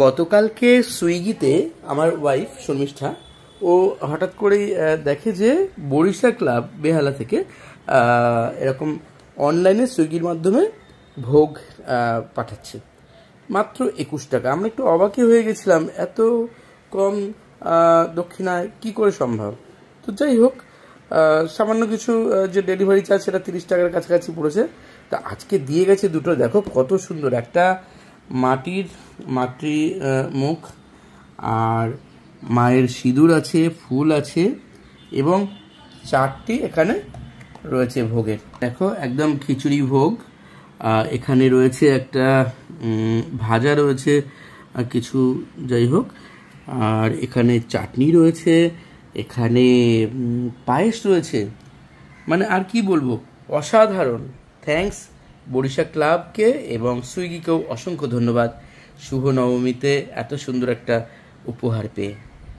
গতকালকে সুইগিতে আমার ওয়াইফ শর্মিষ্ঠা ও হঠাৎ করেই দেখে যে বরিশা ক্লাব বেহালা থেকে এরকম অনলাইনে সুইগির মাধ্যমে ভোগ পাঠাচ্ছে মাত্র 21 টাকা। আমরা একটু অবাকই হয়ে গেছিলাম, এত কম দক্ষিণায় কি করে সম্ভব। তো যাই হোক, সামান্য কিছু যে ডেলিভারি চার্জ সেটা 30 টাকার কাছাকাছি পড়েছে। তা আজকে দিয়ে গেছে দুটো, দেখো কত সুন্দর, একটা মাটির মাতৃ মুখ আর মায়ের সিঁদুর আছে, ফুল আছে এবং 4টি এখানে রয়েছে ভোগের। দেখো একদম খিচুড়ি ভোগ, এখানে রয়েছে একটা ভাজা রয়েছে কিছু, যাই হোক, আর এখানে চাটনি রয়েছে, এখানে পায়েস রয়েছে, মানে আর কি বলবো, অসাধারণ। থ্যাঙ্কস বরিশা ক্লাবকে এবং সুইগিকেও অসংখ্য ধন্যবাদ শুভ নবমীতে এত সুন্দর একটা উপহার পেয়ে।